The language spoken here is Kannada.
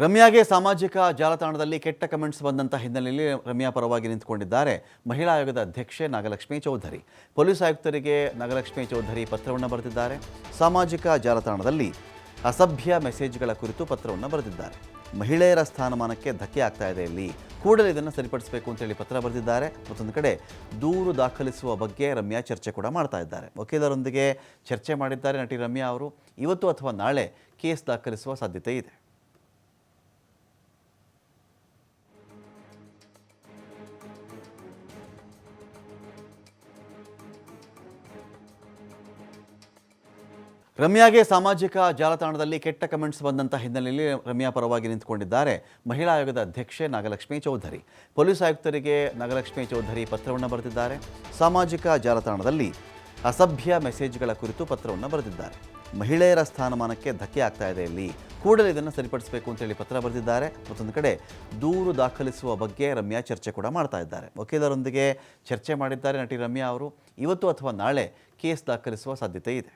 ರಮ್ಯಾಗೆ ಸಾಮಾಜಿಕ ಜಾಲತಾಣದಲ್ಲಿ ಕೆಟ್ಟ ಕಮೆಂಟ್ಸ್ ಬಂದಂಥ ಹಿನ್ನೆಲೆಯಲ್ಲಿ ರಮ್ಯಾ ಪರವಾಗಿ ನಿಂತುಕೊಂಡಿದ್ದಾರೆ ಮಹಿಳಾ ಆಯೋಗದ ಅಧ್ಯಕ್ಷೆ ನಾಗಲಕ್ಷ್ಮಿ ಚೌಧರಿ. ಪೊಲೀಸ್ ಆಯುಕ್ತರಿಗೆ ನಾಗಲಕ್ಷ್ಮಿ ಚೌಧರಿ ಪತ್ರವನ್ನು ಬರೆದಿದ್ದಾರೆ. ಸಾಮಾಜಿಕ ಜಾಲತಾಣದಲ್ಲಿ ಅಸಭ್ಯ ಮೆಸೇಜ್ಗಳ ಕುರಿತು ಪತ್ರವನ್ನು ಬರೆದಿದ್ದಾರೆ. ಮಹಿಳೆಯರ ಸ್ಥಾನಮಾನಕ್ಕೆ ಧಕ್ಕೆ ಆಗ್ತಾ ಇದೆ, ಇಲ್ಲಿ ಕೂಡಲೇ ಇದನ್ನು ಸರಿಪಡಿಸಬೇಕು ಅಂತೇಳಿ ಪತ್ರ ಬರೆದಿದ್ದಾರೆ. ಮತ್ತೊಂದು ಕಡೆ ದೂರು ದಾಖಲಿಸುವ ಬಗ್ಗೆ ರಮ್ಯಾ ಚರ್ಚೆ ಕೂಡ ಮಾಡ್ತಾ ಇದ್ದಾರೆ. ವಕೀಲರೊಂದಿಗೆ ಚರ್ಚೆ ಮಾಡಿದ್ದಾರೆ ನಟಿ ರಮ್ಯಾ ಅವರು. ಇವತ್ತು ಅಥವಾ ನಾಳೆ ಕೇಸ್ ದಾಖಲಿಸುವ ಸಾಧ್ಯತೆ ಇದೆ. ರಮ್ಯಾಗೆ ಸಾಮಾಜಿಕ ಜಾಲತಾಣದಲ್ಲಿ ಕೆಟ್ಟ ಕಮೆಂಟ್ಸ್ ಬಂದಂಥ ಹಿನ್ನೆಲೆಯಲ್ಲಿ ರಮ್ಯಾ ಪರವಾಗಿ ನಿಂತುಕೊಂಡಿದ್ದಾರೆ ಮಹಿಳಾ ಆಯೋಗದ ಅಧ್ಯಕ್ಷೆ ನಾಗಲಕ್ಷ್ಮಿ ಚೌಧರಿ. ಪೊಲೀಸ್ ಆಯುಕ್ತರಿಗೆ ನಾಗಲಕ್ಷ್ಮಿ ಚೌಧರಿ ಪತ್ರವನ್ನು ಬರೆದಿದ್ದಾರೆ. ಸಾಮಾಜಿಕ ಜಾಲತಾಣದಲ್ಲಿ ಅಸಭ್ಯ ಮೆಸೇಜ್ಗಳ ಕುರಿತು ಪತ್ರವನ್ನು ಬರೆದಿದ್ದಾರೆ. ಮಹಿಳೆಯರ ಸ್ಥಾನಮಾನಕ್ಕೆ ಧಕ್ಕೆ ಆಗ್ತಾ ಇದೆ, ಇಲ್ಲಿ ಕೂಡಲೇ ಇದನ್ನು ಸರಿಪಡಿಸಬೇಕು ಅಂತೇಳಿ ಪತ್ರ ಬರೆದಿದ್ದಾರೆ. ಮತ್ತೊಂದು ಕಡೆ ದೂರು ದಾಖಲಿಸುವ ಬಗ್ಗೆ ರಮ್ಯಾ ಚರ್ಚೆ ಕೂಡ ಮಾಡ್ತಾ ಇದ್ದಾರೆ. ವಕೀಲರೊಂದಿಗೆ ಚರ್ಚೆ ಮಾಡಿದ್ದಾರೆ ನಟಿ ರಮ್ಯಾ ಅವರು. ಇವತ್ತು ಅಥವಾ ನಾಳೆ ಕೇಸ್ ದಾಖಲಿಸುವ ಸಾಧ್ಯತೆ ಇದೆ.